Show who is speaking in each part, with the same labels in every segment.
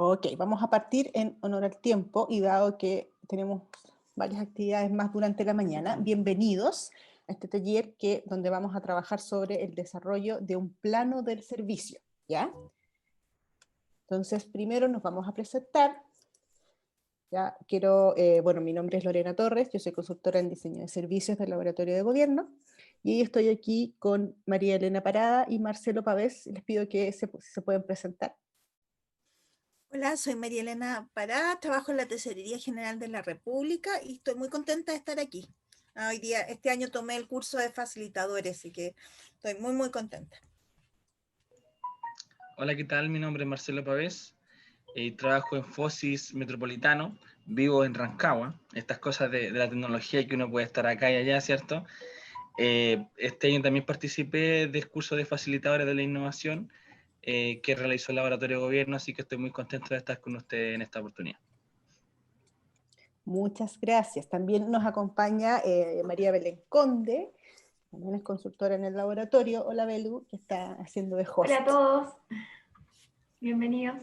Speaker 1: Ok, vamos a partir en honor al tiempo y dado que tenemos varias actividades más durante la mañana, bienvenidos a este taller donde vamos a trabajar sobre el desarrollo de un plano del servicio, ¿ya? Entonces, primero nos vamos a presentar. Ya, bueno, mi nombre es Lorena Torres, yo soy consultora en diseño de servicios del Laboratorio de Gobierno, y estoy aquí con María Elena Parada y Marcelo Pavés. Les pido que se pueden presentar.
Speaker 2: Hola, soy María Elena Pará, trabajo en la Tesorería General de la República y estoy muy contenta de estar aquí. Hoy día, este año tomé el curso de facilitadores, así que estoy muy contenta.
Speaker 3: Hola, ¿qué tal? Mi nombre es Marcelo Pavés, trabajo en Fosis Metropolitano, vivo en Rancagua, estas cosas de la tecnología que uno puede estar acá y allá, ¿cierto? Este año también participé del curso de facilitadores de la innovación que realizó el Laboratorio de Gobierno, así que estoy muy contento de estar con usted en esta oportunidad.
Speaker 1: Muchas gracias. También nos acompaña María Belén Conde, también es consultora en el laboratorio. Hola Belu, que está haciendo de host.
Speaker 4: Hola a todos, bienvenidos.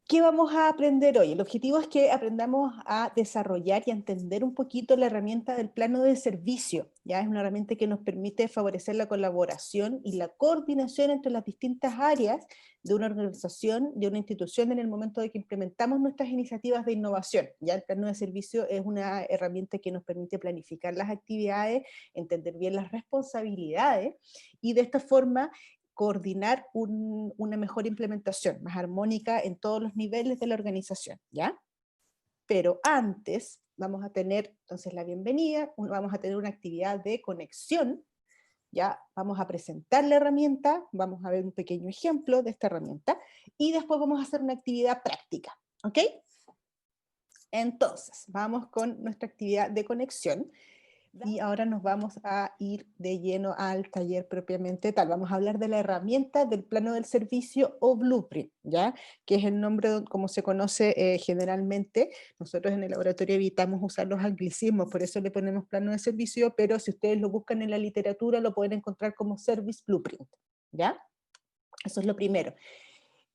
Speaker 1: ¿Qué vamos a aprender hoy? El objetivo es que aprendamos a desarrollar y a entender un poquito la herramienta del plano de servicio. ¿Ya? Es una herramienta que nos permite favorecer la colaboración y la coordinación entre las distintas áreas de una organización, de una institución en el momento de que implementamos nuestras iniciativas de innovación. ¿Ya? El plano de servicio es una herramienta que nos permite planificar las actividades, entender bien las responsabilidades y de esta forma coordinar una mejor implementación, más armónica en todos los niveles de la organización, ¿ya? Pero antes vamos a tener entonces la bienvenida, vamos a tener una actividad de conexión, ya vamos a presentar la herramienta, vamos a ver un pequeño ejemplo de esta herramienta, y después vamos a hacer una actividad práctica, ¿ok? Entonces, vamos con nuestra actividad de conexión. Y ahora nos vamos a ir de lleno al taller propiamente tal. Vamos a hablar de la herramienta del plano del servicio o blueprint, ¿ya? Que es el nombre como se conoce generalmente. Nosotros en el laboratorio evitamos usar los anglicismos, por eso le ponemos plano de servicio, pero si ustedes lo buscan en la literatura lo pueden encontrar como Service Blueprint, ¿ya? Eso es lo primero.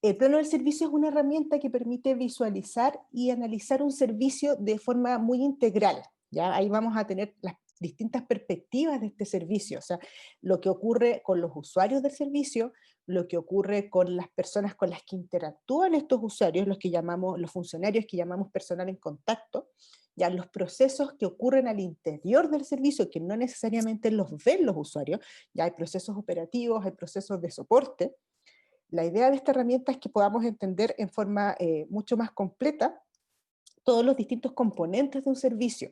Speaker 1: El plano del servicio es una herramienta que permite visualizar y analizar un servicio de forma muy integral, ¿ya? Ahí vamos a tener las distintas perspectivas de este servicio, o sea, lo que ocurre con los usuarios del servicio, lo que ocurre con las personas con las que interactúan estos usuarios, los funcionarios que llamamos personal en contacto, ya los procesos que ocurren al interior del servicio, que no necesariamente los ven los usuarios, ya hay procesos operativos, hay procesos de soporte. La idea de esta herramienta es que podamos entender en forma mucho más completa todos los distintos componentes de un servicio,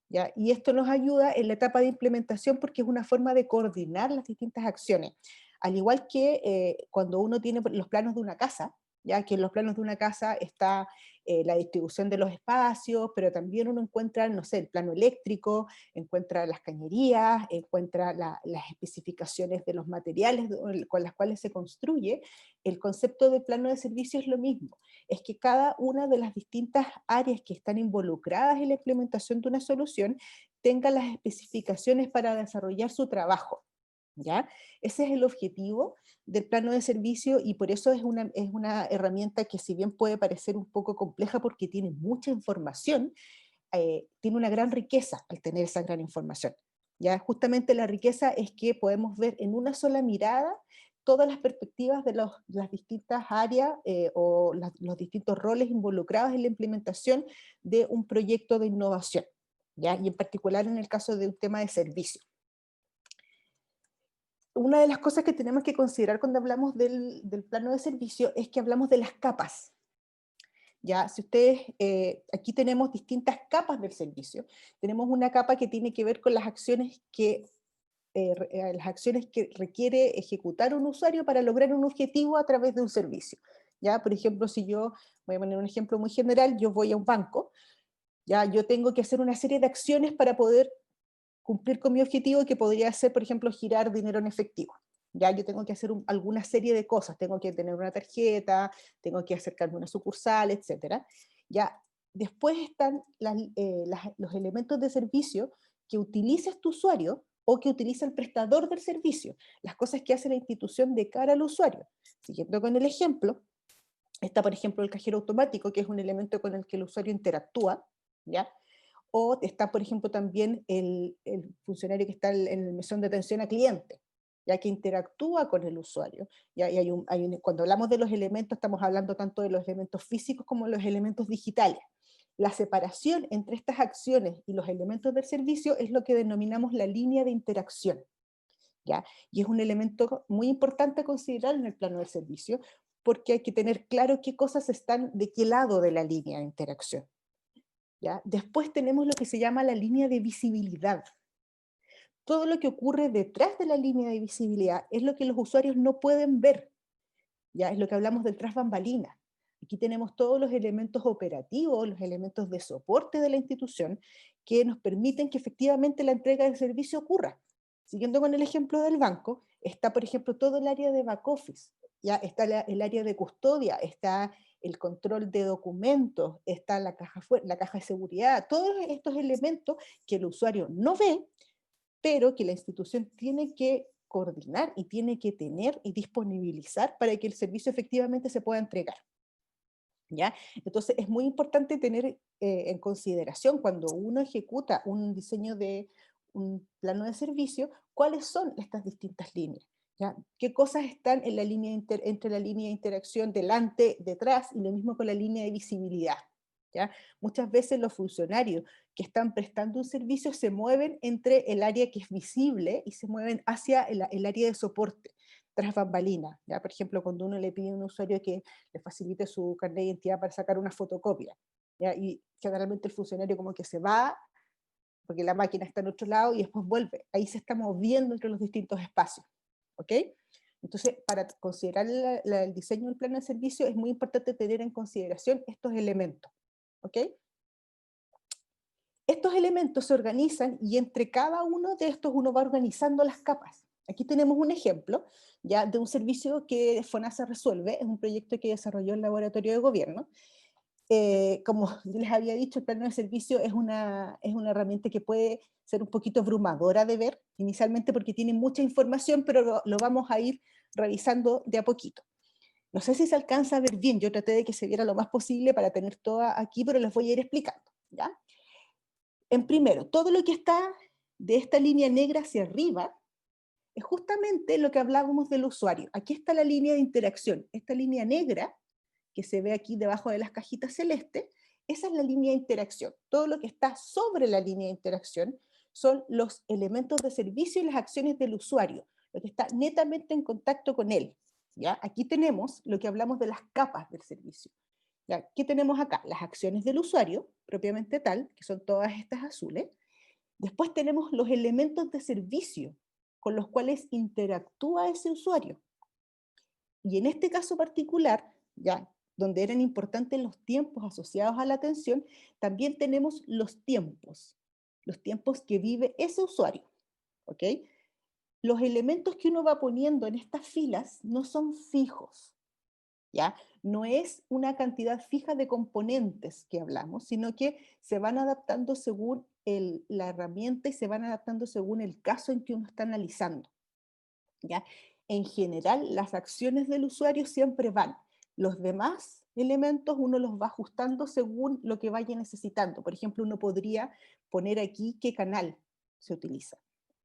Speaker 1: ¿ya? Y esto nos ayuda en la etapa de implementación porque es una forma de coordinar las distintas acciones. Al igual que cuando uno tiene los planos de una casa, ya que en los planos de una casa está la distribución de los espacios, pero también uno encuentra, no sé, el plano eléctrico, encuentra las cañerías, encuentra las especificaciones de los materiales con las cuales se construye. El concepto de plano de servicio es lo mismo, es que cada una de las distintas áreas que están involucradas en la implementación de una solución tenga las especificaciones para desarrollar su trabajo, ¿ya? Ese es el objetivo del plano de servicio y por eso es una herramienta que si bien puede parecer un poco compleja porque tiene mucha información, tiene una gran riqueza al tener esa gran información. ¿Ya? Justamente la riqueza es que podemos ver en una sola mirada todas las perspectivas de las distintas áreas los distintos roles involucrados en la implementación de un proyecto de innovación, ¿ya? Y en particular en el caso de un tema de servicio. Una de las cosas que tenemos que considerar cuando hablamos del plano de servicio es que hablamos de las capas. Ya, si ustedes, aquí tenemos distintas capas del servicio. Tenemos una capa que tiene que ver con las acciones que requiere ejecutar un usuario para lograr un objetivo a través de un servicio. Ya, por ejemplo, si yo, voy a poner un ejemplo muy general, yo voy a un banco, ya, yo tengo que hacer una serie de acciones para poder cumplir con mi objetivo, que podría ser, por ejemplo, girar dinero en efectivo. Ya yo tengo que hacer alguna serie de cosas, tengo que tener una tarjeta, tengo que acercarme a una sucursal, etcétera. Ya, después están los elementos de servicio que utiliza este usuario o que utiliza el prestador del servicio, las cosas que hace la institución de cara al usuario. Siguiendo con el ejemplo, está por ejemplo el cajero automático, que es un elemento con el que el usuario interactúa, ¿ya? O está por ejemplo también el funcionario que está en el mesón de atención a cliente, ya que interactúa con el usuario. ¿Ya? Y cuando hablamos de los elementos, estamos hablando tanto de los elementos físicos como de los elementos digitales. La separación entre estas acciones y los elementos del servicio es lo que denominamos la línea de interacción, ¿ya? Y es un elemento muy importante a considerar en el plano del servicio, porque hay que tener claro qué cosas están de qué lado de la línea de interacción, ¿ya? Después tenemos lo que se llama la línea de visibilidad. Todo lo que ocurre detrás de la línea de visibilidad es lo que los usuarios no pueden ver, ¿ya? Es lo que hablamos del tras bambalinas. Aquí tenemos todos los elementos operativos, los elementos de soporte de la institución que nos permiten que efectivamente la entrega del servicio ocurra. Siguiendo con el ejemplo del banco, está por ejemplo todo el área de back office, ya está el área de custodia, está el control de documentos, está la caja de seguridad, todos estos elementos que el usuario no ve, pero que la institución tiene que coordinar y tiene que tener y disponibilizar para que el servicio efectivamente se pueda entregar, ¿ya? Entonces es muy importante tener en consideración cuando uno ejecuta un diseño de un plano de servicio, cuáles son estas distintas líneas, ¿ya? ¿Qué cosas están en la línea entre la línea de interacción delante, detrás, y lo mismo con la línea de visibilidad, ¿ya? Muchas veces los funcionarios que están prestando un servicio se mueven entre el área que es visible y se mueven hacia el área de soporte, tras bambalinas, ¿ya? Por ejemplo, cuando uno le pide a un usuario que le facilite su carnet de identidad para sacar una fotocopia, ¿ya? Y generalmente el funcionario como que se va, porque la máquina está en otro lado y después vuelve. Ahí se está moviendo entre los distintos espacios, ¿ok? Entonces, para considerar el diseño del plano de servicio es muy importante tener en consideración estos elementos, ¿ok? Estos elementos se organizan y entre cada uno de estos uno va organizando las capas. Aquí tenemos un ejemplo ya de un servicio que FONASA resuelve, es un proyecto que desarrolló el Laboratorio de Gobierno. Como les había dicho, el plano de servicio es una herramienta que puede ser un poquito abrumadora de ver, inicialmente porque tiene mucha información, pero lo vamos a ir revisando de a poquito. No sé si se alcanza a ver bien, yo traté de que se viera lo más posible para tener todo aquí, pero les voy a ir explicando, ¿ya? En primero, todo lo que está de esta línea negra hacia arriba es justamente lo que hablábamos del usuario. Aquí está la línea de interacción. Esta línea negra, que se ve aquí debajo de las cajitas celestes, esa es la línea de interacción. Todo lo que está sobre la línea de interacción son los elementos de servicio y las acciones del usuario, lo que está netamente en contacto con él, ¿ya? Aquí tenemos lo que hablamos de las capas del servicio. ¿Ya? ¿Qué tenemos acá? Las acciones del usuario, propiamente tal, que son todas estas azules. Después tenemos los elementos de servicio con los cuales interactúa ese usuario. Y en este caso particular, ya, donde eran importantes los tiempos asociados a la atención, también tenemos los tiempos que vive ese usuario, ¿ok? Los elementos que uno va poniendo en estas filas no son fijos, ¿ya? No es una cantidad fija de componentes que hablamos, sino que se van adaptando según la herramienta y se van adaptando según el caso en que uno está analizando, ¿ya? En general, las acciones del usuario siempre van. Los demás elementos uno los va ajustando según lo que vaya necesitando. Por ejemplo, uno podría poner aquí qué canal se utiliza,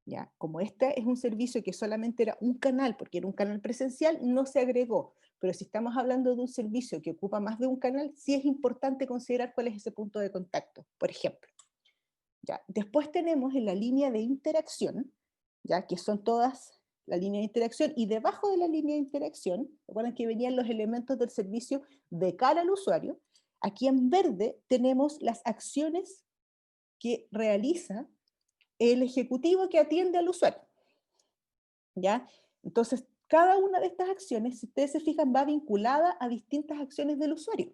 Speaker 1: ¿ya? Como este es un servicio que solamente era un canal, porque era un canal presencial, no se agregó. Pero si estamos hablando de un servicio que ocupa más de un canal, sí es importante considerar cuál es ese punto de contacto, por ejemplo. ¿Ya? Después tenemos en la línea de interacción, ¿ya? Que son todas la línea de interacción, y debajo de la línea de interacción, recuerden que venían los elementos del servicio de cara al usuario, aquí en verde tenemos las acciones que realiza el ejecutivo que atiende al usuario, ¿ya? Entonces, cada una de estas acciones, si ustedes se fijan, va vinculada a distintas acciones del usuario.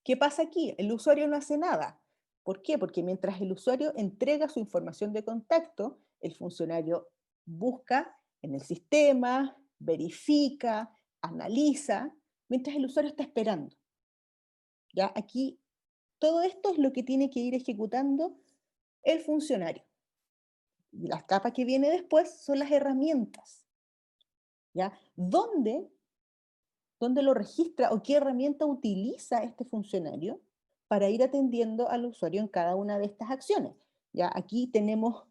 Speaker 1: ¿Qué pasa aquí? El usuario no hace nada. ¿Por qué? Porque mientras el usuario entrega su información de contacto, el funcionario busca en el sistema, verifica, analiza, mientras el usuario está esperando. ¿Ya? Aquí, todo esto es lo que tiene que ir ejecutando el funcionario. Y la capa que viene después son las herramientas, ¿ya? ¿Dónde lo registra o qué herramienta utiliza este funcionario para ir atendiendo al usuario en cada una de estas acciones? ¿Ya? Aquí tenemos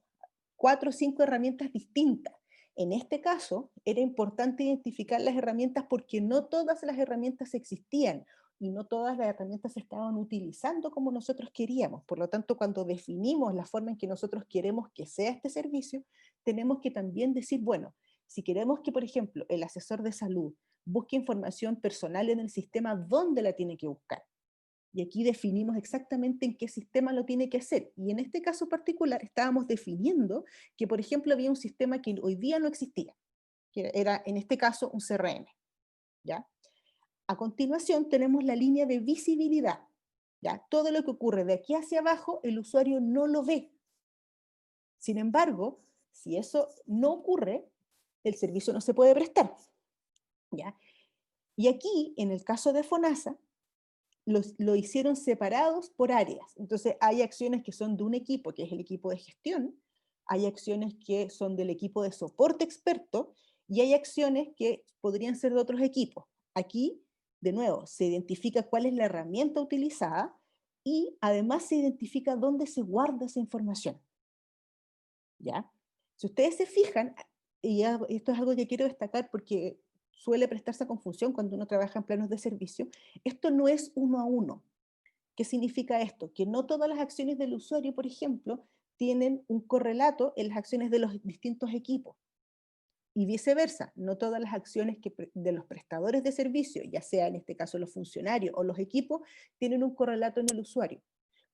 Speaker 1: 4 o 5 herramientas distintas. En este caso, era importante identificar las herramientas porque no todas las herramientas existían y no todas las herramientas se estaban utilizando como nosotros queríamos. Por lo tanto, cuando definimos la forma en que nosotros queremos que sea este servicio, tenemos que también decir, bueno, si queremos que, por ejemplo, el asesor de salud busque información personal en el sistema, ¿dónde la tiene que buscar? Y aquí definimos exactamente en qué sistema lo tiene que hacer. Y en este caso particular estábamos definiendo que, por ejemplo, había un sistema que hoy día no existía, que era en este caso un CRM, ¿ya? A continuación tenemos la línea de visibilidad, ¿ya? Todo lo que ocurre de aquí hacia abajo, el usuario no lo ve. Sin embargo, si eso no ocurre, el servicio no se puede prestar, ¿ya? Y aquí, en el caso de FONASA, lo hicieron separados por áreas. Entonces hay acciones que son de un equipo, que es el equipo de gestión, hay acciones que son del equipo de soporte experto, y hay acciones que podrían ser de otros equipos. Aquí, de nuevo, se identifica cuál es la herramienta utilizada, y además se identifica dónde se guarda esa información. ¿Ya? Si ustedes se fijan, y esto es algo que quiero destacar porque suele prestarse a confusión cuando uno trabaja en planos de servicio, esto no es uno a uno. ¿Qué significa esto? Que no todas las acciones del usuario, por ejemplo, tienen un correlato en las acciones de los distintos equipos. Y viceversa, no todas las acciones de los prestadores de servicio, ya sea en este caso los funcionarios o los equipos, tienen un correlato en el usuario.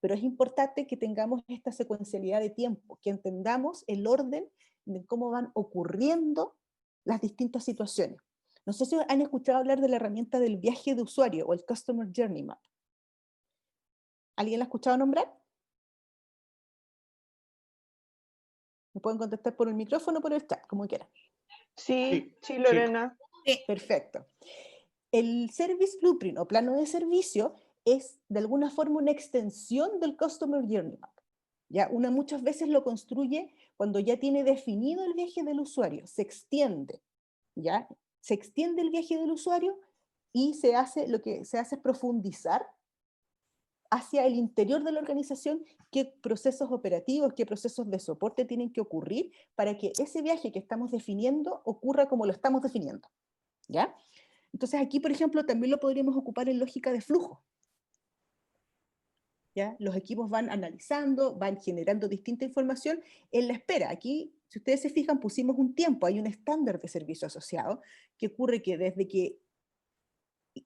Speaker 1: Pero es importante que tengamos esta secuencialidad de tiempo, que entendamos el orden de cómo van ocurriendo las distintas situaciones. No sé si han escuchado hablar de la herramienta del viaje de usuario o el Customer Journey Map. ¿Alguien la ha escuchado nombrar? Me pueden contestar por el micrófono o por el chat, como quieran.
Speaker 5: Sí, Lorena.
Speaker 2: Sí.
Speaker 1: Perfecto. El Service Blueprint o plano de servicio es de alguna forma una extensión del Customer Journey Map. ¿Ya? Una muchas veces lo construye cuando ya tiene definido el viaje del usuario, se extiende, ¿ya? Se extiende el viaje del usuario y lo que se hace es profundizar hacia el interior de la organización qué procesos operativos, qué procesos de soporte tienen que ocurrir para que ese viaje que estamos definiendo ocurra como lo estamos definiendo, ¿ya? Entonces aquí, por ejemplo, también lo podríamos ocupar en lógica de flujo, ¿ya? Los equipos van analizando, van generando distinta información en la espera. Aquí, si ustedes se fijan, pusimos un tiempo, hay un estándar de servicio asociado, que ocurre que desde que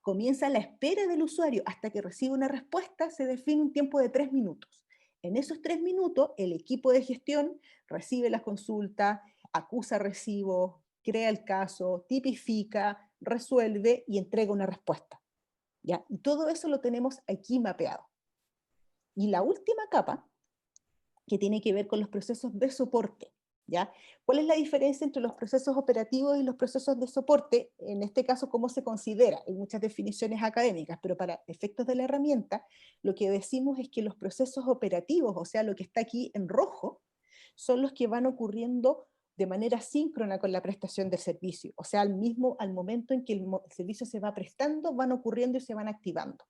Speaker 1: comienza la espera del usuario hasta que recibe una respuesta, se define un tiempo de 3 minutos. En esos 3 minutos, el equipo de gestión recibe las consultas, acusa recibos, crea el caso, tipifica, resuelve y entrega una respuesta, ¿ya? Y todo eso lo tenemos aquí mapeado. Y la última capa, que tiene que ver con los procesos de soporte, ¿ya? ¿Cuál es la diferencia entre los procesos operativos y los procesos de soporte? En este caso, ¿cómo se considera? Hay muchas definiciones académicas, pero para efectos de la herramienta, lo que decimos es que los procesos operativos, o sea, lo que está aquí en rojo, son los que van ocurriendo de manera síncrona con la prestación del servicio. O sea, al momento en que el servicio se va prestando, van ocurriendo y se van activando.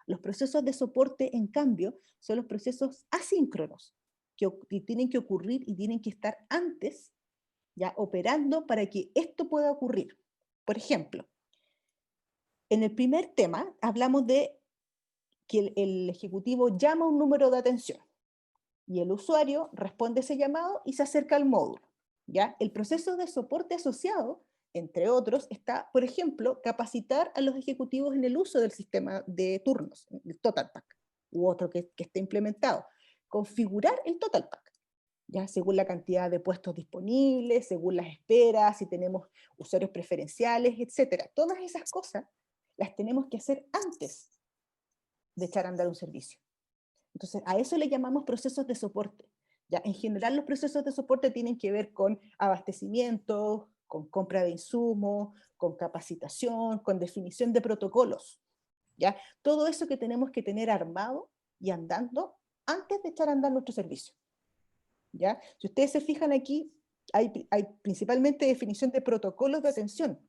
Speaker 1: Los procesos de soporte, en cambio, son los procesos asíncronos, que tienen que ocurrir y tienen que estar antes, ya operando para que esto pueda ocurrir. Por ejemplo, en el primer tema hablamos de que el ejecutivo llama un número de atención y el usuario responde ese llamado y se acerca al módulo, ¿ya? El proceso de soporte asociado, entre otros, está, por ejemplo, capacitar a los ejecutivos en el uso del sistema de turnos, el TotalPack, u otro que esté implementado. Configurar el TotalPack, ¿ya? Según la cantidad de puestos disponibles, según las esperas, si tenemos usuarios preferenciales, etc. Todas esas cosas las tenemos que hacer antes de echar a andar un servicio. Entonces, a eso le llamamos procesos de soporte. ¿Ya? En general, los procesos de soporte tienen que ver con abastecimiento, con compra de insumos, con capacitación, con definición de protocolos. ¿Ya? Todo eso que tenemos que tener armado y andando antes de echar a andar nuestro servicio. ¿ya? Si ustedes se fijan aquí, hay principalmente definición de protocolos de atención.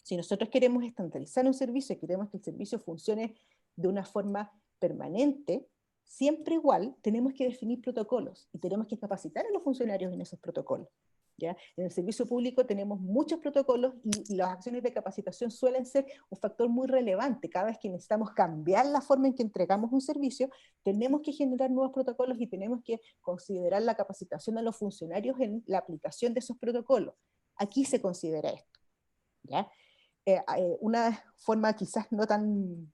Speaker 1: Si nosotros queremos estandarizar un servicio y queremos que el servicio funcione de una forma permanente, siempre igual, tenemos que definir protocolos y tenemos que capacitar a los funcionarios en esos protocolos, ¿ya? En el servicio público tenemos muchos protocolos y las acciones de capacitación suelen ser un factor muy relevante. Cada vez que necesitamos cambiar la forma en que entregamos un servicio, tenemos que generar nuevos protocolos y tenemos que considerar la capacitación de los funcionarios en la aplicación de esos protocolos. Aquí se considera esto, ¿ya? Una forma quizás no tan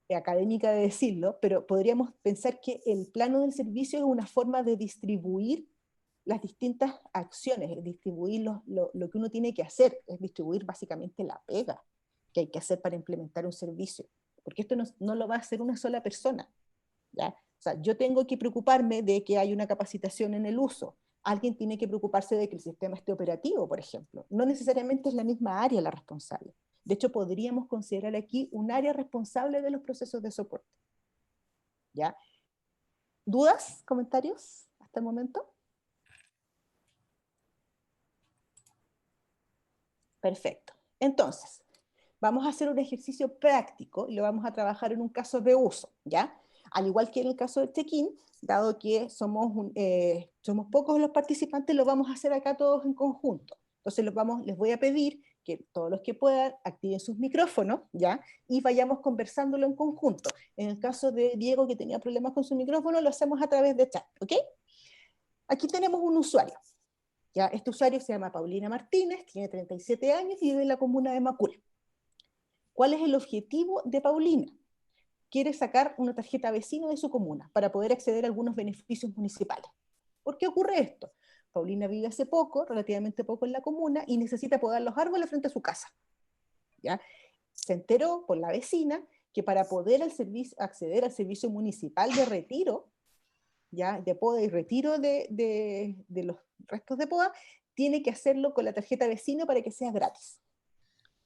Speaker 1: académica de decirlo, pero podríamos pensar que el plano del servicio es una forma de distribuir las distintas acciones, es distribuir lo que uno tiene que hacer, es distribuir básicamente la pega que hay que hacer para implementar un servicio, porque esto no lo va a hacer una sola persona, ¿ya? O sea, yo tengo que preocuparme de que hay una capacitación en el uso, alguien tiene que preocuparse de que el sistema esté operativo, por ejemplo, no necesariamente es la misma área la responsable. De hecho, podríamos considerar aquí un área responsable de los procesos de soporte, ¿ya? ¿Dudas? ¿Comentarios hasta el momento? Perfecto. Entonces, vamos a hacer un ejercicio práctico y lo vamos a trabajar en un caso de uso, ¿ya? Al igual que en el caso del check-in, dado que somos pocos los participantes, lo vamos a hacer acá todos en conjunto. Entonces les voy a pedir que todos los que puedan activen sus micrófonos, ¿ya? Y vayamos conversándolo en conjunto. En el caso de Diego, que tenía problemas con su micrófono, lo hacemos a través de chat, ¿ok? Aquí tenemos un usuario, ¿ya? Este usuario se llama Paulina Martínez, tiene 37 años y vive en la comuna de Macul. ¿Cuál es el objetivo de Paulina? Quiere sacar una tarjeta vecino de su comuna para poder acceder a algunos beneficios municipales. ¿Por qué ocurre esto? Paulina vive hace poco, relativamente poco en la comuna, y necesita podar los árboles frente a su casa, ¿ya? Se enteró por la vecina que para poder acceder al servicio municipal de retiro, ¿ya? De poda y retiro de los restos de poda, tiene que hacerlo con la tarjeta vecino para que sea gratis.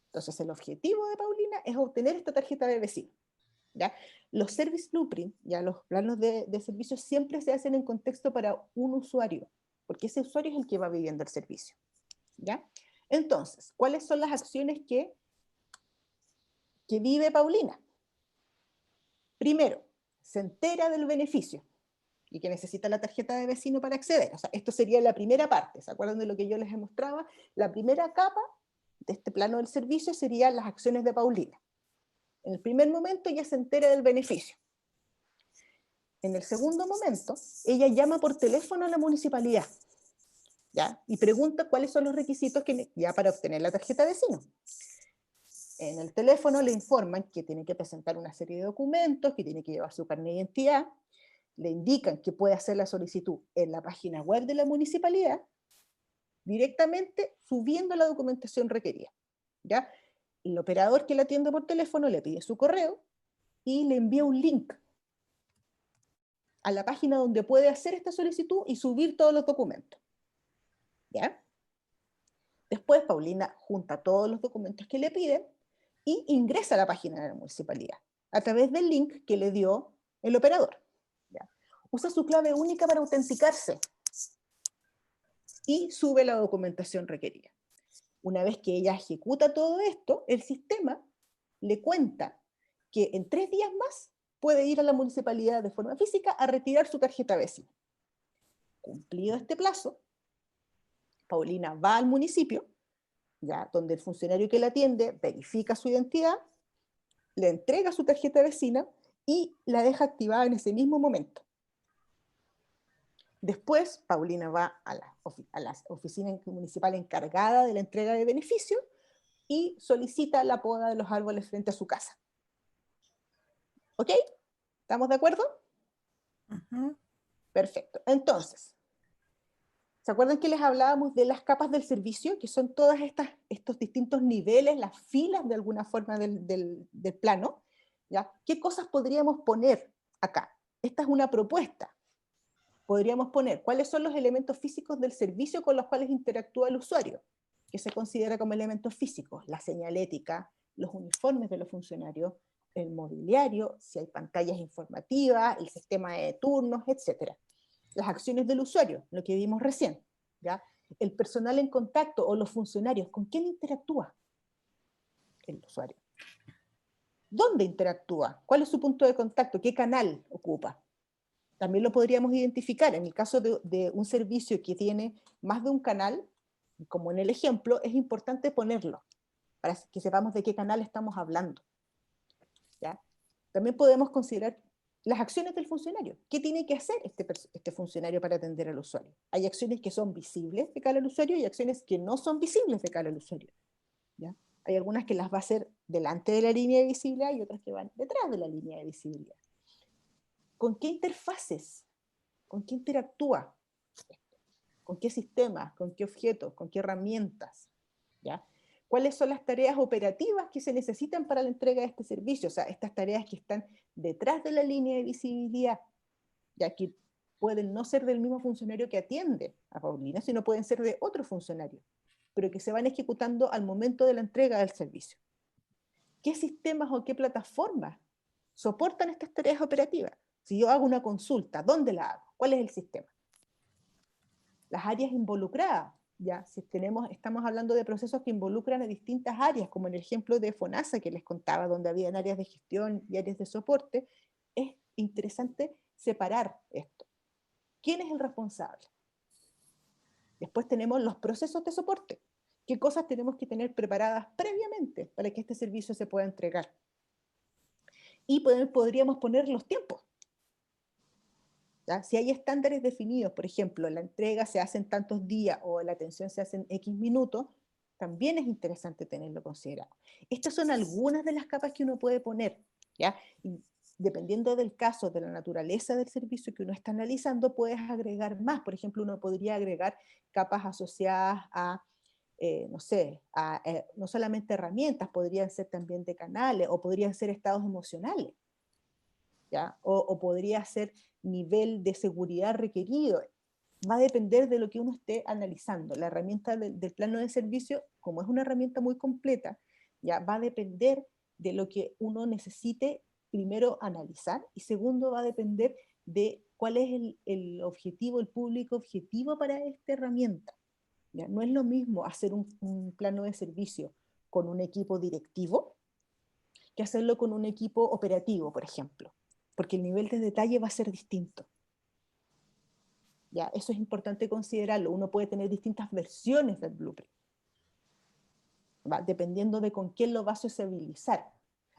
Speaker 1: Entonces el objetivo de Paulina es obtener esta tarjeta de vecino, ¿ya? Los service blueprint, ya los planos de servicios siempre se hacen en contexto para un usuario, porque ese usuario es el que va viviendo el servicio, ¿ya? Entonces, ¿cuáles son las acciones que vive Paulina? Primero, se entera del beneficio y que necesita la tarjeta de vecino para acceder. O sea, esto sería la primera parte. ¿Se acuerdan de lo que yo les mostraba? La primera capa de este plano del servicio serían las acciones de Paulina. En el primer momento ella se entera del beneficio. En el segundo momento, ella llama por teléfono a la municipalidad, ¿ya? Y pregunta cuáles son los requisitos ya para obtener la tarjeta de vecino. En el teléfono le informan que tiene que presentar una serie de documentos, que tiene que llevar su carnet de identidad, le indican que puede hacer la solicitud en la página web de la municipalidad, directamente subiendo la documentación requerida, ¿ya? El operador que la atiende por teléfono le pide su correo y le envía un link a la página donde puede hacer esta solicitud y subir todos los documentos, ¿ya? Después Paulina junta todos los documentos que le piden y ingresa a la página de la municipalidad a través del link que le dio el operador, ¿ya? Usa su clave única para autenticarse y sube la documentación requerida. Una vez que ella ejecuta todo esto, el sistema le cuenta que en 3 días más puede ir a la municipalidad de forma física a retirar su tarjeta vecina. Cumplido este plazo, Paulina va al municipio, ya, donde el funcionario que la atiende verifica su identidad, le entrega su tarjeta vecina y la deja activada en ese mismo momento. Después, Paulina va a la oficina municipal encargada de la entrega de beneficio y solicita la poda de los árboles frente a su casa. ¿Ok? ¿Estamos de acuerdo?
Speaker 2: Ujú.
Speaker 1: Perfecto. Entonces, ¿se acuerdan que les hablábamos de las capas del servicio? Que son todos estos distintos niveles, las filas de alguna forma del plano, ¿ya? ¿Qué cosas podríamos poner acá? Esta es una propuesta. Podríamos poner cuáles son los elementos físicos del servicio con los cuales interactúa el usuario, que se considera como elementos físicos, la señalética, los uniformes de los funcionarios, el mobiliario, si hay pantallas informativas, el sistema de turnos, etc. las acciones del usuario, lo que vimos recién, ¿ya? El personal en contacto o los funcionarios, ¿con quién interactúa el usuario? ¿Dónde interactúa? ¿Cuál es su punto de contacto? ¿Qué canal ocupa? También lo podríamos identificar. En el caso de un servicio que tiene más de un canal, como en el ejemplo, es importante ponerlo, para que sepamos de qué canal estamos hablando, ¿ya? También podemos considerar las acciones del funcionario. ¿Qué tiene que hacer este funcionario para atender al usuario? Hay acciones que son visibles de cara al usuario y acciones que no son visibles de cara al usuario, ¿ya? Hay algunas que las va a hacer delante de la línea de visibilidad y otras que van detrás de la línea de visibilidad. ¿Con qué interfaces? ¿Con qué interactúa? ¿Con qué sistemas? ¿Con qué objetos? ¿Con qué herramientas? ¿Ya? ¿Cuáles son las tareas operativas que se necesitan para la entrega de este servicio? O sea, estas tareas que están detrás de la línea de visibilidad, ya que pueden no ser del mismo funcionario que atiende a Paulina, sino pueden ser de otro funcionario, pero que se van ejecutando al momento de la entrega del servicio. ¿Qué sistemas o qué plataformas soportan estas tareas operativas? Si yo hago una consulta, ¿dónde la hago? ¿Cuál es el sistema? Las áreas involucradas, ya, si estamos hablando de procesos que involucran a distintas áreas, como en el ejemplo de FONASA que les contaba, donde habían áreas de gestión y áreas de soporte, es interesante separar esto. ¿Quién es el responsable? Después tenemos los procesos de soporte. ¿Qué cosas tenemos que tener preparadas previamente para que este servicio se pueda entregar? Y podríamos poner los tiempos. ¿Ya? Si hay estándares definidos, por ejemplo, la entrega se hace en tantos días o la atención se hace en X minutos, también es interesante tenerlo considerado. Estas son algunas de las capas que uno puede poner, ¿ya? Y dependiendo del caso, de la naturaleza del servicio que uno está analizando, puedes agregar más. Por ejemplo, uno podría agregar capas asociadas a, no sé, no solamente herramientas, podrían ser también de canales, o podrían ser estados emocionales, ¿ya? O podría ser nivel de seguridad requerido. Va a depender de lo que uno esté analizando. La herramienta del plano de servicio, como es una herramienta muy completa, ya va a depender de lo que uno necesite, primero, analizar, y segundo, va a depender de cuál es el objetivo, el público objetivo para esta herramienta. ¿Ya? No es lo mismo hacer un plano de servicio con un equipo directivo que hacerlo con un equipo operativo, por ejemplo, porque el nivel de detalle va a ser distinto. ¿Ya? Eso es importante considerarlo. Uno puede tener distintas versiones del blueprint, ¿va? Dependiendo de con quién lo va a sociabilizar.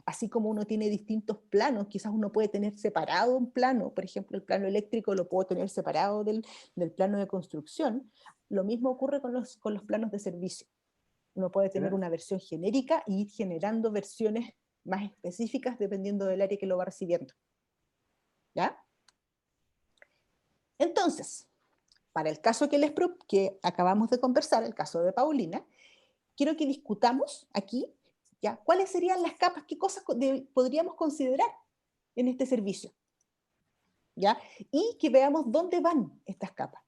Speaker 1: Así como uno tiene distintos planos, quizás uno puede tener separado un plano, por ejemplo, el plano eléctrico lo puedo tener separado del plano de construcción. Lo mismo ocurre con los planos de servicio. Uno puede tener una versión genérica y ir generando versiones más específicas dependiendo del área que lo va recibiendo. ¿Ya? Entonces, para el caso que acabamos de conversar, el caso de Paulina, quiero que discutamos aquí, ¿ya? ¿Cuáles serían las capas? ¿Qué cosas podríamos considerar en este servicio? ¿Ya? Y que veamos dónde van estas capas.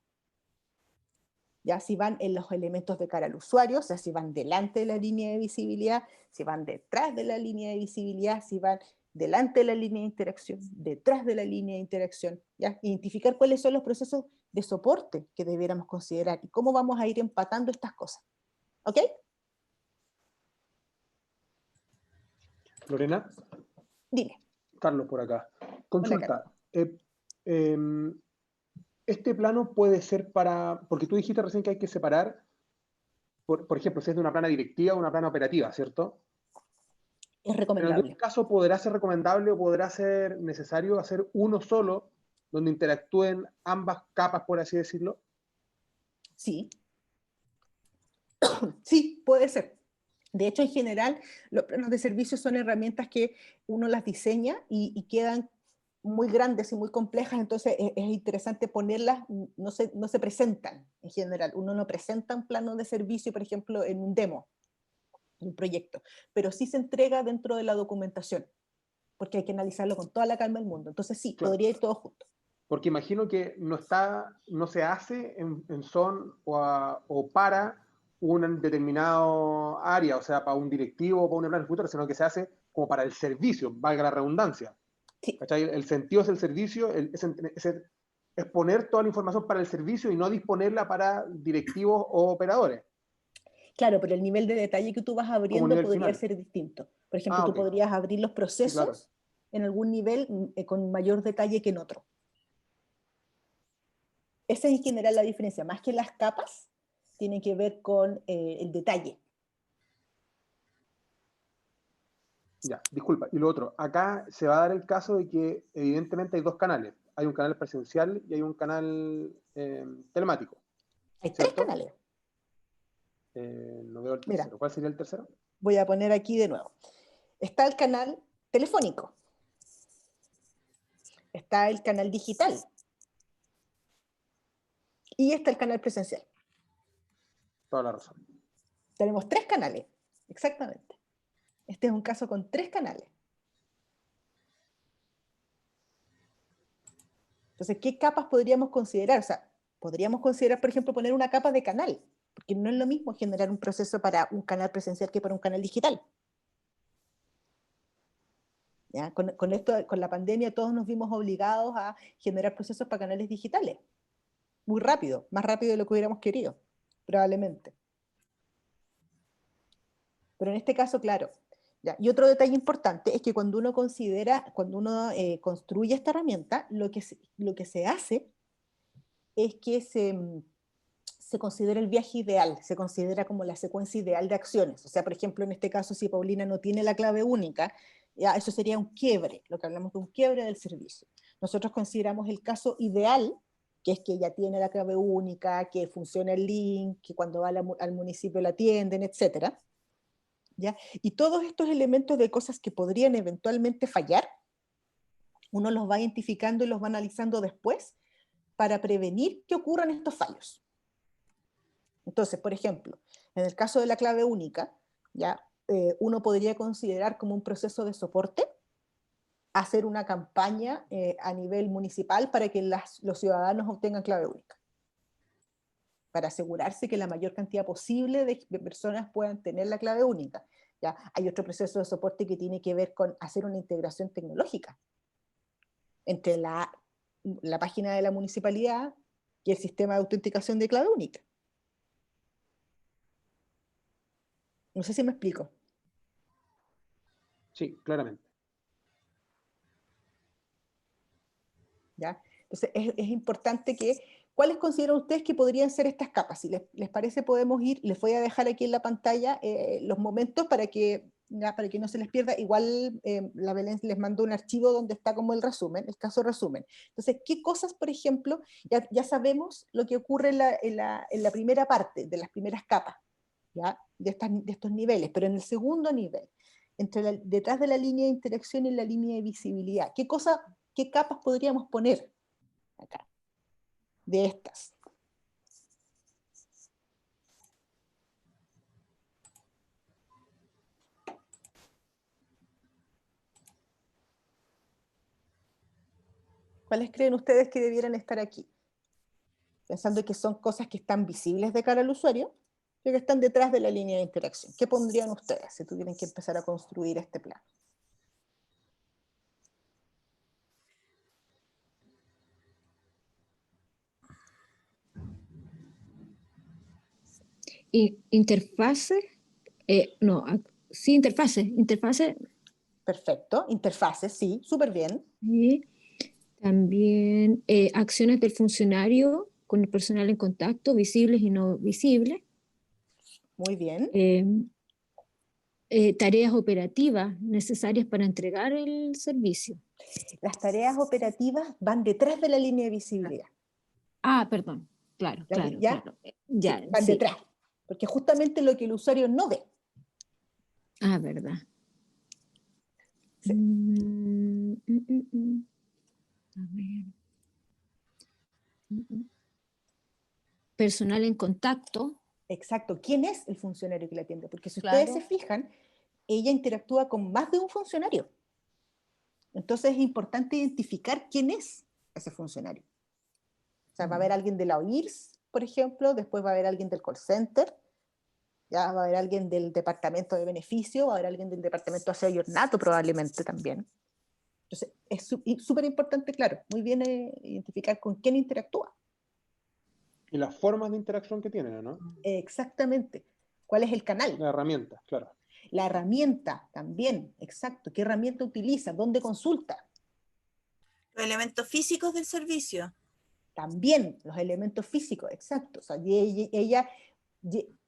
Speaker 1: ¿Ya? Si van en los elementos de cara al usuario, o sea, si van delante de la línea de visibilidad, si van detrás de la línea de visibilidad, si van delante de la línea de interacción, detrás de la línea de interacción, ¿ya? Identificar cuáles son los procesos de soporte que debiéramos considerar y cómo vamos a ir empatando estas cosas. ¿Ok?
Speaker 6: Lorena.
Speaker 1: Dime.
Speaker 6: Carlos por acá. Consulta. Este plano puede ser porque tú dijiste recién que hay que separar, por ejemplo, si es de una plana directiva o una plana operativa, ¿cierto?
Speaker 1: Es recomendable.
Speaker 6: En algún caso podrá ser recomendable o podrá ser necesario hacer uno solo, donde interactúen ambas capas, por así decirlo.
Speaker 1: Sí. Sí, puede ser. De hecho, en general, los planos de servicio son herramientas que uno las diseña y quedan muy grandes y muy complejas, entonces es interesante ponerlas, no se presentan en general. Uno no presenta un plano de servicio, por ejemplo, en un demo, en un proyecto, pero sí se entrega dentro de la documentación, porque hay que analizarlo con toda la calma del mundo. Entonces sí, claro, podría ir todo junto.
Speaker 6: Porque imagino que no se hace en son o para un determinado área, o sea, para un directivo o para una plana futura, sino que se hace como para el servicio, valga la redundancia.
Speaker 1: Sí.
Speaker 6: ¿Cachai? El sentido es el servicio, ese exponer toda la información para el servicio y no disponerla para directivos o operadores.
Speaker 1: Claro, pero el nivel de detalle que tú vas abriendo
Speaker 6: nivel
Speaker 1: podría
Speaker 6: final.
Speaker 1: ser distinto. Por ejemplo, tú
Speaker 6: Ok.
Speaker 1: podrías abrir los procesos
Speaker 6: Sí, claro.
Speaker 1: en algún nivel con mayor detalle que en otro. Esa es en general la diferencia. Más que las capas, tiene que ver con el detalle.
Speaker 6: Ya, disculpa. Y lo otro, acá se va a dar el caso de que evidentemente hay dos canales. Hay un canal presencial y hay un canal telemático.
Speaker 1: Hay
Speaker 6: ¿cierto?
Speaker 1: 3 canales.
Speaker 6: No veo el
Speaker 1: Mira.
Speaker 6: tercero. ¿Cuál sería el tercero?
Speaker 1: Voy a poner aquí de nuevo. Está el canal telefónico. Está el canal digital. Y está el canal presencial.
Speaker 6: Toda la razón.
Speaker 1: Tenemos 3 canales, exactamente. Este es un caso con 3 canales. Entonces, ¿qué capas podríamos considerar? O sea, podríamos considerar, por ejemplo, poner una capa de canal, porque no es lo mismo generar un proceso para un canal presencial que para un canal digital. ¿Ya? Con esto, con la pandemia, todos nos vimos obligados a generar procesos para canales digitales. Muy rápido, más rápido de lo que hubiéramos querido, probablemente. Pero en este caso, claro. ¿Ya? Y otro detalle importante es que cuando uno construye esta herramienta, lo que se hace es que se considera el viaje ideal, se considera como la secuencia ideal de acciones. O sea, por ejemplo, en este caso, si Paulina no tiene la clave única, ya eso sería un quiebre, lo que hablamos de un quiebre del servicio. Nosotros consideramos el caso ideal, que es que ella tiene la clave única, que funciona el link, que cuando va al municipio la atienden, etcétera. ¿Ya? Y todos estos elementos de cosas que podrían eventualmente fallar, uno los va identificando y los va analizando después para prevenir que ocurran estos fallos. Entonces, por ejemplo, en el caso de la clave única, ¿ya? Uno podría considerar como un proceso de soporte hacer una campaña a nivel municipal para que los ciudadanos obtengan clave única, para asegurarse que la mayor cantidad posible de personas puedan tener la clave única. ¿Ya? Hay otro proceso de soporte que tiene que ver con hacer una integración tecnológica entre la página de la municipalidad y el sistema de autenticación de clave única. No sé si me explico.
Speaker 6: Sí, claramente.
Speaker 1: ¿Ya? Entonces es importante que, ¿cuáles consideran ustedes que podrían ser estas capas? Si les parece, podemos ir, les voy a dejar aquí en la pantalla los momentos para que no se les pierda. Igual la Belén les mandó un archivo donde está como el resumen, el caso resumen. Entonces, ¿qué cosas, por ejemplo, ya sabemos lo que ocurre en la primera parte, de las primeras capas, ¿ya? De estos niveles, pero en el segundo nivel, detrás de la línea de interacción y la línea de visibilidad, ¿qué capas podríamos poner acá de estas? ¿Cuáles creen ustedes que debieran estar aquí? Pensando que son cosas que están visibles de cara al usuario, pero que están detrás de la línea de interacción. ¿Qué pondrían ustedes si tuvieran que empezar a construir este plan?
Speaker 7: Interfase, sí, interfase.
Speaker 1: Perfecto, interfaces, sí, súper bien.
Speaker 7: Y también acciones del funcionario con el personal en contacto, visibles y no visibles.
Speaker 1: Muy bien.
Speaker 7: Tareas operativas necesarias para entregar el servicio.
Speaker 1: Las tareas operativas van detrás de la línea de visibilidad.
Speaker 7: Ah, perdón, claro.
Speaker 1: ¿Ya?
Speaker 7: Ya,
Speaker 1: Sí, van
Speaker 7: sí.
Speaker 1: detrás, porque justamente lo que el usuario no ve.
Speaker 7: Ah, verdad.
Speaker 1: Sí.
Speaker 7: A ver. Personal en contacto.
Speaker 1: Exacto. ¿Quién es el funcionario que la atiende? Porque si
Speaker 7: Claro.
Speaker 1: ustedes se fijan, ella interactúa con más de un funcionario. Entonces es importante identificar quién es ese funcionario. O sea, va a haber alguien de la OIRS, por ejemplo, después va a haber alguien del call center, ya va a haber alguien del departamento de beneficio, va a haber alguien del departamento de aseo y ornato probablemente también. Entonces, es súper importante, claro, muy bien identificar con quién interactúa.
Speaker 6: Y las formas de interacción que tienen, ¿no?
Speaker 1: Exactamente. ¿Cuál es el canal?
Speaker 6: La herramienta, claro.
Speaker 1: La herramienta también, exacto. ¿Qué herramienta utiliza? ¿Dónde consulta?
Speaker 2: Los elementos físicos del servicio.
Speaker 1: También los elementos físicos, exacto. O sea, ella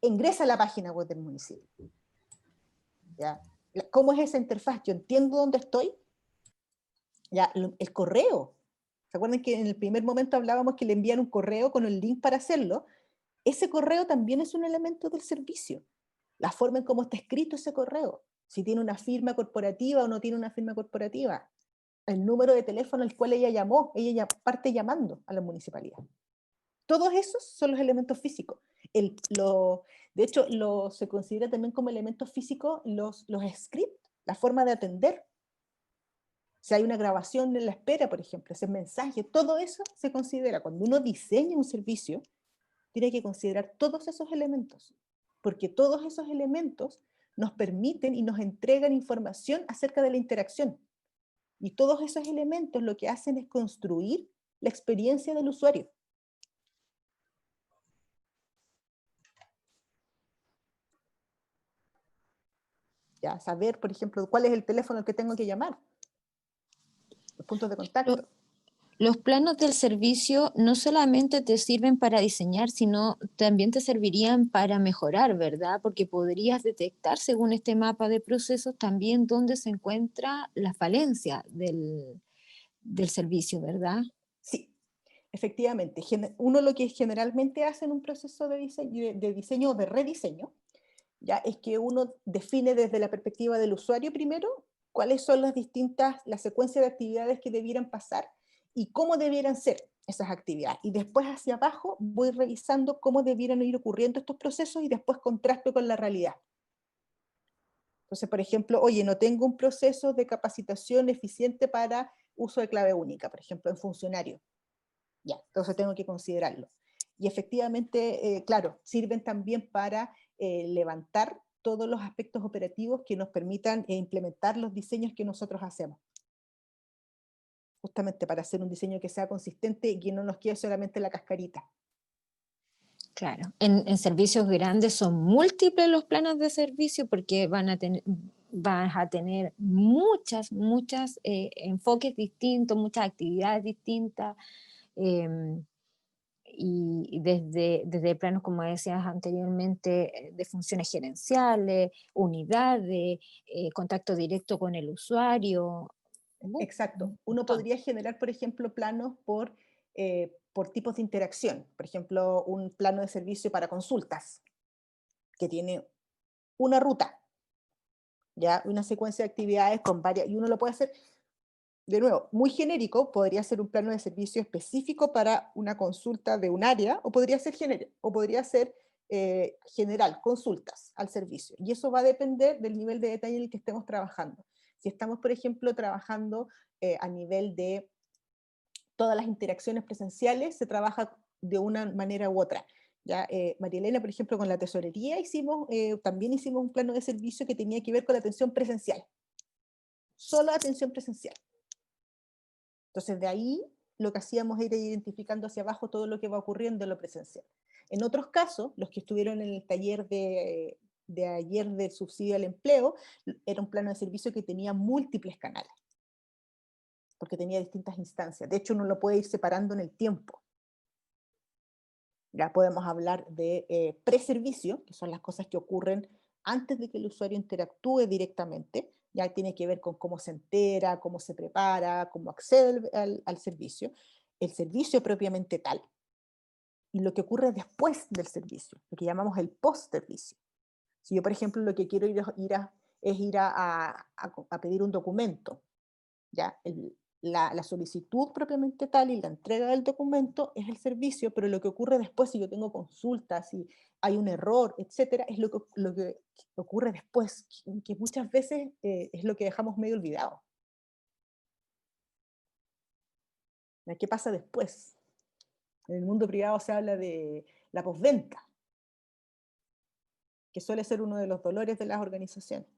Speaker 1: ingresa a la página web del municipio. ¿Ya? ¿Cómo es esa interfaz? Yo entiendo dónde estoy. ¿Ya? El correo. ¿Se acuerdan que en el primer momento hablábamos que le envían un correo con el link para hacerlo? Ese correo también es un elemento del servicio. La forma en cómo está escrito ese correo. Si tiene una firma corporativa o no tiene una firma corporativa. El número de teléfono al cual ella llamó, ella ya parte llamando a la municipalidad. Todos esos son los elementos físicos. De hecho, se considera también como elementos físicos los scripts, la forma de atender. Si hay una grabación en la espera, por ejemplo, ese mensaje, todo eso se considera. Cuando uno diseña un servicio, tiene que considerar todos esos elementos, porque todos esos elementos nos permiten y nos entregan información acerca de la interacción. Y todos esos elementos lo que hacen es construir la experiencia del usuario. Ya, saber, por ejemplo, cuál es el teléfono al que tengo que llamar, los puntos de contacto.
Speaker 7: Los planos del servicio no solamente te sirven para diseñar, sino también te servirían para mejorar, ¿verdad? Porque podrías detectar, según este mapa de procesos, también dónde se encuentra la falencia del servicio, ¿verdad?
Speaker 1: Sí, efectivamente. Uno lo que generalmente hace en un proceso de diseño o de rediseño, ya es que uno define desde la perspectiva del usuario primero cuáles son la secuencia de actividades que debieran pasar y cómo debieran ser esas actividades. Y después hacia abajo voy revisando cómo debieran ir ocurriendo estos procesos y después contrasto con la realidad. Entonces, por ejemplo, oye, no tengo un proceso de capacitación eficiente para uso de clave única, por ejemplo, en funcionario. Ya, entonces tengo que considerarlo. Y efectivamente, claro, sirven también para levantar todos los aspectos operativos que nos permitan implementar los diseños que nosotros hacemos. Justamente para hacer un diseño que sea consistente y que no nos quede solamente la cascarita.
Speaker 7: Claro, en servicios grandes son múltiples los planos de servicio porque vas a tener muchas enfoques distintos, muchas actividades distintas, y desde planos, como decías anteriormente, de funciones gerenciales, unidades, contacto directo con el usuario.
Speaker 1: Exacto. Uno podría generar, por ejemplo, planos por tipos de interacción. Por ejemplo, un plano de servicio para consultas, que tiene una ruta, ¿ya? Una secuencia de actividades con varias, y uno lo puede hacer, de nuevo, muy genérico. Podría ser un plano de servicio específico para una consulta de un área, o podría ser general, consultas al servicio. Y eso va a depender del nivel de detalle en el que estemos trabajando. Si estamos, por ejemplo, trabajando a nivel de todas las interacciones presenciales, se trabaja de una manera u otra. ¿Ya? María Elena, por ejemplo, con la tesorería también hicimos un plano de servicio que tenía que ver con la atención presencial. Solo atención presencial. Entonces, de ahí lo que hacíamos era ir identificando hacia abajo todo lo que va ocurriendo en lo presencial. En otros casos, los que estuvieron en el taller de ayer del subsidio al empleo, era un plano de servicio que tenía múltiples canales, porque tenía distintas instancias. De hecho, uno lo puede ir separando en el tiempo. Ya podemos hablar de preservicio, que son las cosas que ocurren antes de que el usuario interactúe directamente. Ya tiene que ver con cómo se entera, cómo se prepara, cómo accede al servicio. El servicio propiamente tal. Y lo que ocurre después del servicio, lo que llamamos el post-servicio. Si yo, por ejemplo, lo que quiero es ir a pedir un documento, ¿ya? La solicitud propiamente tal y la entrega del documento es el servicio, pero lo que ocurre después, si yo tengo consultas, si hay un error, etcétera, es lo que ocurre después, que muchas veces es lo que dejamos medio olvidado. ¿Qué pasa después? En el mundo privado se habla de la postventa, que suele ser uno de los dolores de las organizaciones.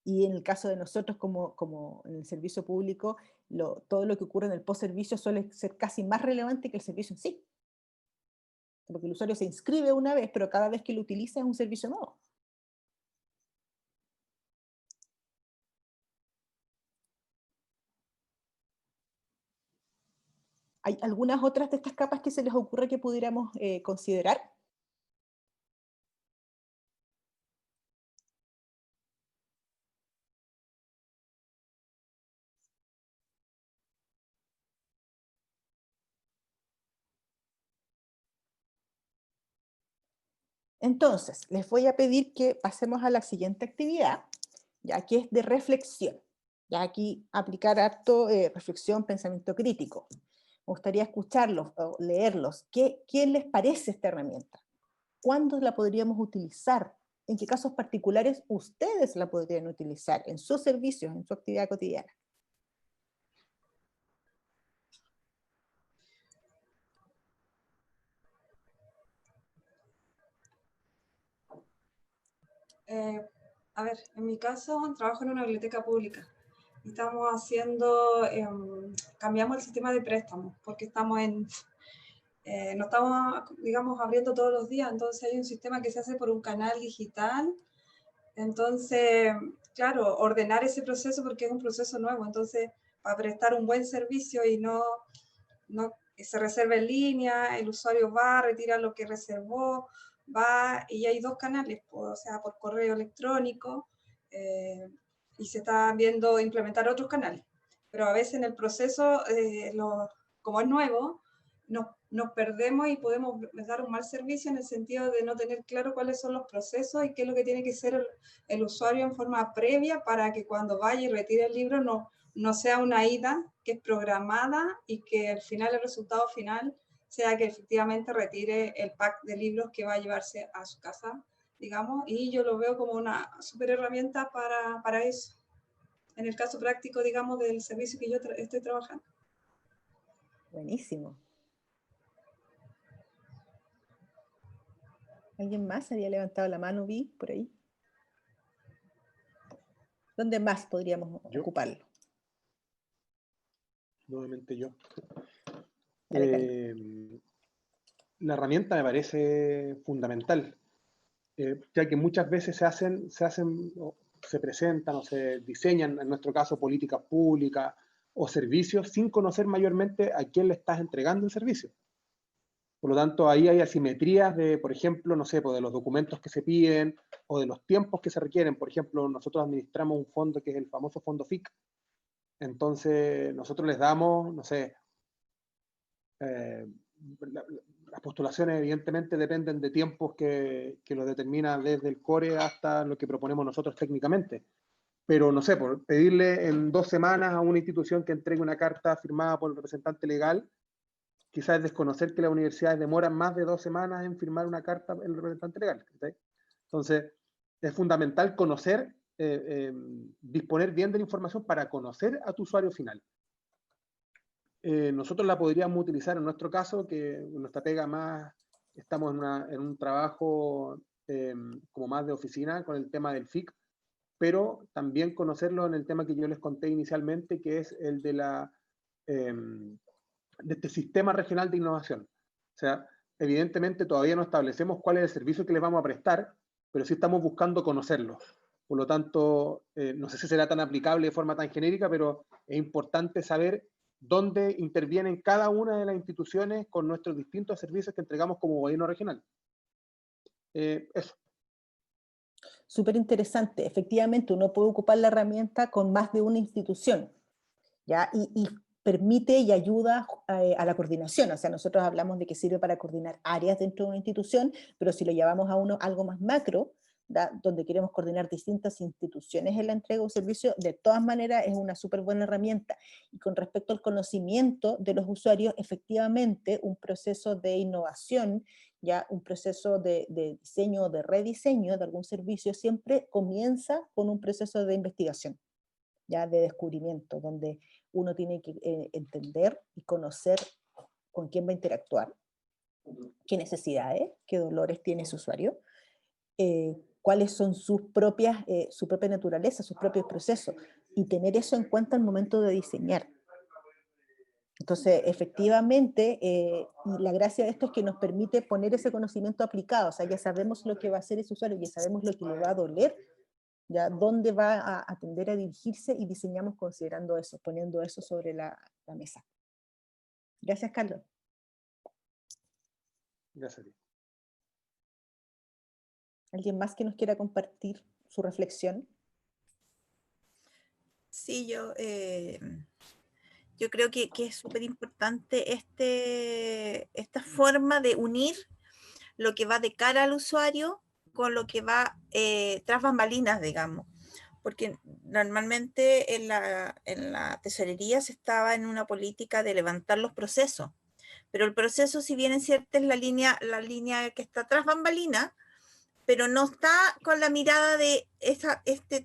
Speaker 1: Y en el caso de nosotros, como en el servicio público, todo lo que ocurre en el post-servicio suele ser casi más relevante que el servicio en sí. Porque el usuario se inscribe una vez, pero cada vez que lo utiliza es un servicio nuevo. ¿Hay algunas otras de estas capas que se les ocurre que pudiéramos considerar? Entonces, les voy a pedir que pasemos a la siguiente actividad, ya que es de reflexión. Ya aquí aplicar harto reflexión, pensamiento crítico. Me gustaría escucharlos o leerlos. ¿Qué les parece esta herramienta? ¿Cuándo la podríamos utilizar? ¿En qué casos particulares ustedes la podrían utilizar en sus servicios, en su actividad cotidiana?
Speaker 8: A ver, en mi caso trabajo en una biblioteca pública. Estamos haciendo, cambiamos el sistema de préstamos porque estamos no estamos, digamos, abriendo todos los días, entonces hay un sistema que se hace por un canal digital. Entonces, claro, ordenar ese proceso porque es un proceso nuevo, entonces para prestar un buen servicio y no se reserva en línea, el usuario va, retira lo que reservó, va, y hay dos canales, o sea, por correo electrónico, y se está viendo implementar otros canales. Pero a veces en el proceso, como es nuevo, nos perdemos y podemos dar un mal servicio en el sentido de no tener claro cuáles son los procesos y qué es lo que tiene que hacer el usuario en forma previa para que cuando vaya y retire el libro no sea una ida que es programada y que al final el resultado final sea que efectivamente retire el pack de libros que va a llevarse a su casa, digamos, y yo lo veo como una súper herramienta para eso, en el caso práctico, digamos, del servicio que yo estoy trabajando.
Speaker 1: Buenísimo. ¿Alguien más había levantado la mano, vi, por ahí? ¿Dónde más podríamos ocuparlo?
Speaker 6: Nuevamente yo.
Speaker 1: Dale,
Speaker 6: La herramienta me parece fundamental, ya que muchas veces se presentan o se diseñan, en nuestro caso, políticas públicas o servicios sin conocer mayormente a quién le estás entregando el servicio. Por lo tanto, ahí hay asimetrías de, por ejemplo, no sé, pues de los documentos que se piden o de los tiempos que se requieren. Por ejemplo, nosotros administramos un fondo que es el famoso fondo FIC. Entonces, nosotros les damos, no sé, las postulaciones evidentemente dependen de tiempos que lo determina desde el core hasta lo que proponemos nosotros técnicamente. Pero, no sé, por pedirle en 2 semanas a una institución que entregue una carta firmada por el representante legal, quizás es desconocer que las universidades demoran más de 2 semanas en firmar una carta en el representante legal. ¿Sí? Entonces, es fundamental conocer, disponer bien de la información para conocer a tu usuario final. Nosotros la podríamos utilizar en nuestro caso, que nuestra pega más, estamos en un trabajo como más de oficina con el tema del FIC, pero también conocerlo en el tema que yo les conté inicialmente, que es el de de este sistema regional de innovación. O sea, evidentemente todavía no establecemos cuál es el servicio que les vamos a prestar, pero sí estamos buscando conocerlo. Por lo tanto, no sé si será tan aplicable de forma tan genérica, pero es importante saber dónde intervienen cada una de las instituciones con nuestros distintos servicios que entregamos como gobierno regional. Eso.
Speaker 1: Súper interesante. Efectivamente, uno puede ocupar la herramienta con más de una institución, ¿ya? Y permite y ayuda a la coordinación. O sea, nosotros hablamos de que sirve para coordinar áreas dentro de una institución, pero si lo llevamos a algo más macro, donde queremos coordinar distintas instituciones en la entrega de un servicio, de todas maneras es una súper buena herramienta. Y con respecto al conocimiento de los usuarios, efectivamente un proceso de innovación, ya un proceso de diseño o de rediseño de algún servicio siempre comienza con un proceso de investigación, ya de descubrimiento, donde uno tiene que entender y conocer con quién va a interactuar, qué necesidades, qué dolores tiene ese usuario, cuáles son su propia naturaleza, sus propios procesos, y tener eso en cuenta al momento de diseñar. Entonces, efectivamente, y la gracia de esto es que nos permite poner ese conocimiento aplicado, o sea, ya sabemos lo que va a hacer ese usuario, ya sabemos lo que le va a doler, ya dónde va a tender a dirigirse, y diseñamos considerando eso, poniendo eso sobre la mesa. Gracias, Carlos.
Speaker 6: Gracias a ti.
Speaker 1: ¿Alguien más que nos quiera compartir su reflexión?
Speaker 2: Sí, yo creo que es súper importante esta forma de unir lo que va de cara al usuario con lo que va tras bambalinas, digamos. Porque normalmente en la tesorería se estaba en una política de levantar los procesos, pero el proceso, si bien es cierto, es la línea que está tras bambalina, pero no está con la mirada de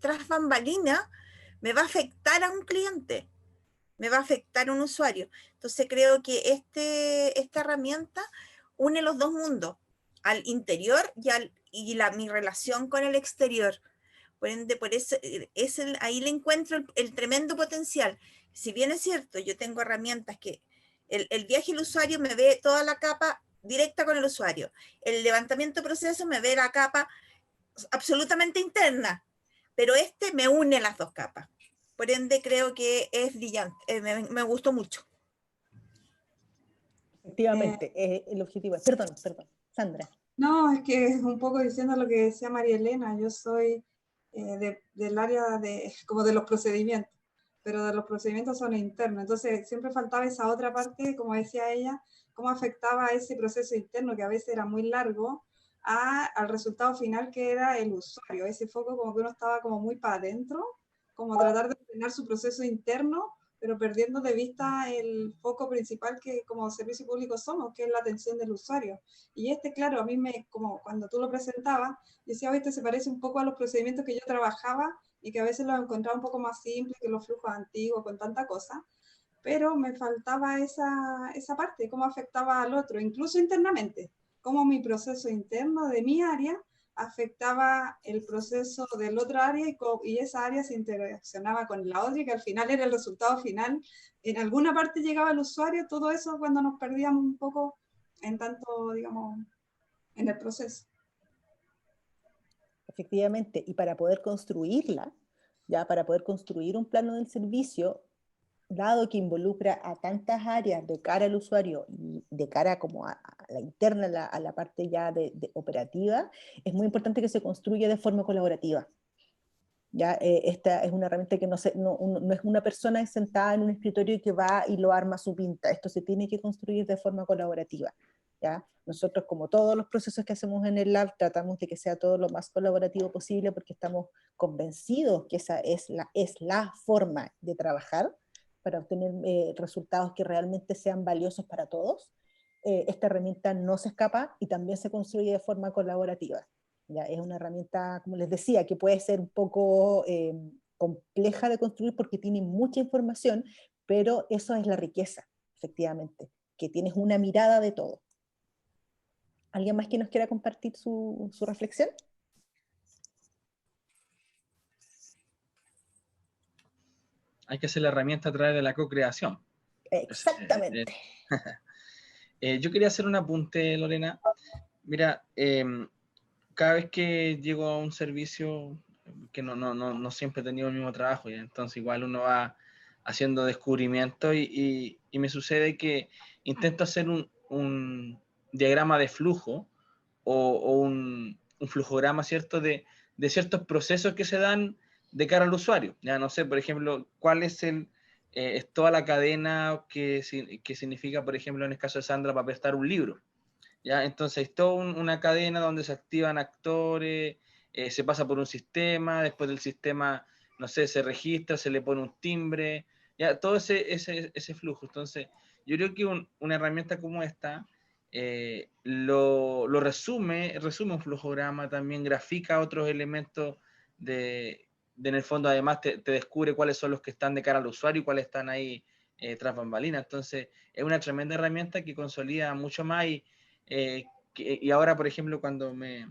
Speaker 2: tras bambalina me va a afectar a un cliente, me va a afectar a un usuario. Entonces creo que esta herramienta une los dos mundos, al interior y mi relación con el exterior. Por ende, por eso, ahí le encuentro el tremendo potencial. Si bien es cierto, yo tengo herramientas que el viaje al usuario me ve toda la capa directa con el usuario. El levantamiento de proceso me ve la capa absolutamente interna, pero me une las dos capas. Por ende, creo que es brillante, me gustó mucho.
Speaker 1: Efectivamente, el objetivo es... Perdón, Sandra.
Speaker 8: No, es que es un poco diciendo lo que decía María Elena, yo soy del área como de los procedimientos, pero de los procedimientos son internos, entonces siempre faltaba esa otra parte, como decía ella, cómo afectaba ese proceso interno, que a veces era muy largo, al resultado final que era el usuario, ese foco como que uno estaba como muy para adentro, como tratar de ordenar su proceso interno, pero perdiendo de vista el foco principal que como servicio público somos, que es la atención del usuario. Y claro, a mí como cuando tú lo presentabas, yo decía, este se parece un poco a los procedimientos que yo trabajaba y que a veces los encontraba un poco más simples que los flujos antiguos con tanta cosa, pero me faltaba esa parte, cómo afectaba al otro, incluso internamente, cómo mi proceso interno de mi área afectaba el proceso del otro área y esa área se interaccionaba con la otra y que al final era el resultado final. En alguna parte llegaba el usuario, todo eso cuando nos perdíamos un poco en tanto, digamos, en el proceso.
Speaker 1: Efectivamente, y para poder construirla, ya para poder construir un plano del servicio, dado que involucra a tantas áreas de cara al usuario y de cara como a la interna, a la parte ya de operativa, es muy importante que se construya de forma colaborativa. Ya, esta es una herramienta que no es una persona sentada en un escritorio que va y lo arma a su pinta. Esto se tiene que construir de forma colaborativa. ¿Ya? Nosotros, como todos los procesos que hacemos en el lab, tratamos de que sea todo lo más colaborativo posible porque estamos convencidos que esa es la forma de trabajar para obtener resultados que realmente sean valiosos para todos. Esta herramienta no se escapa y también se construye de forma colaborativa. ¿Ya? Es una herramienta, como les decía, que puede ser un poco compleja de construir porque tiene mucha información, pero eso es la riqueza, efectivamente, que tienes una mirada de todo. ¿Alguien más que nos quiera compartir su reflexión?
Speaker 3: Hay que hacer la herramienta a través de la co-creación.
Speaker 1: Exactamente.
Speaker 3: Yo quería hacer un apunte, Lorena. Mira, cada vez que llego a un servicio, que no siempre he tenido el mismo trabajo, ¿ya? Entonces igual uno va haciendo descubrimientos y me sucede que intento hacer un diagrama de flujo o un flujograma, ¿cierto? De ciertos procesos que se dan de cara al usuario. Ya no sé, por ejemplo, cuál es es toda la cadena que significa, por ejemplo, en el caso de Sandra, para prestar un libro. ¿Ya? Entonces, hay toda una cadena donde se activan actores, se pasa por un sistema, después del sistema, no sé, se registra, se le pone un timbre, ya, todo ese flujo. Entonces, yo creo que una herramienta como esta lo resume un flujograma, también grafica otros elementos en el fondo, además te descubre cuáles son los que están de cara al usuario y cuáles están ahí tras bambalinas. Entonces, es una tremenda herramienta que consolida mucho más y ahora, por ejemplo, cuando me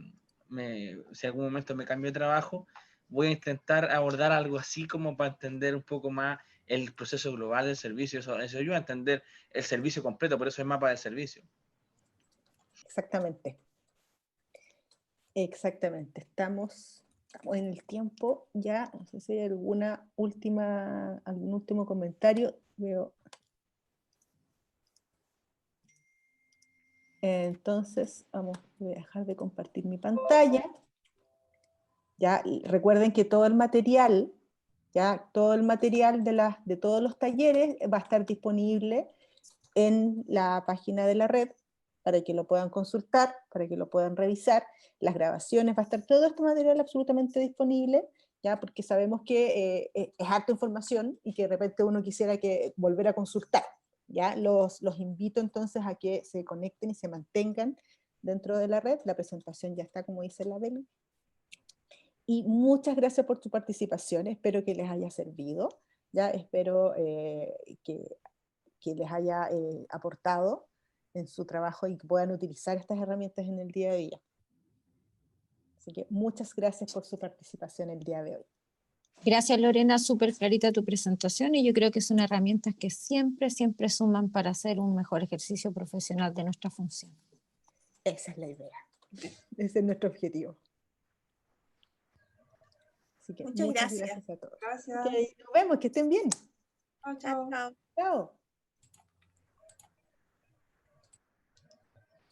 Speaker 3: si algún momento me cambio de trabajo, voy a intentar abordar algo así como para entender un poco más el proceso global del servicio. Eso ayuda a entender el servicio completo, por eso es mapa del servicio.
Speaker 1: Exactamente. Exactamente. Estamos en el tiempo ya. No sé si hay algún último comentario. Veo. Entonces, voy a dejar de compartir mi pantalla. Ya, y recuerden que todo el material, de todos los talleres va a estar disponible en la página de la red para que lo puedan consultar, para que lo puedan revisar. Las grabaciones, va a estar todo este material absolutamente disponible, ya, porque sabemos que es harta información y que de repente uno quisiera volver a consultar. ¿Ya? Los invito entonces a que se conecten y se mantengan dentro de la red. La presentación ya está, como dice la Beli. Y muchas gracias por tu participación, espero que les haya servido, ¿ya? Espero que les haya aportado en su trabajo y que puedan utilizar estas herramientas en el día a día. Así que muchas gracias por su participación el día de hoy.
Speaker 7: Gracias, Lorena, súper clarita tu presentación y yo creo que son herramientas que siempre suman para hacer un mejor ejercicio profesional de nuestra función.
Speaker 1: Esa es la idea, ese es nuestro objetivo. Así que
Speaker 2: muchas
Speaker 1: gracias a todos.
Speaker 8: Gracias.
Speaker 1: Okay, nos vemos, que estén bien.
Speaker 8: Chao, chao.
Speaker 1: Chao.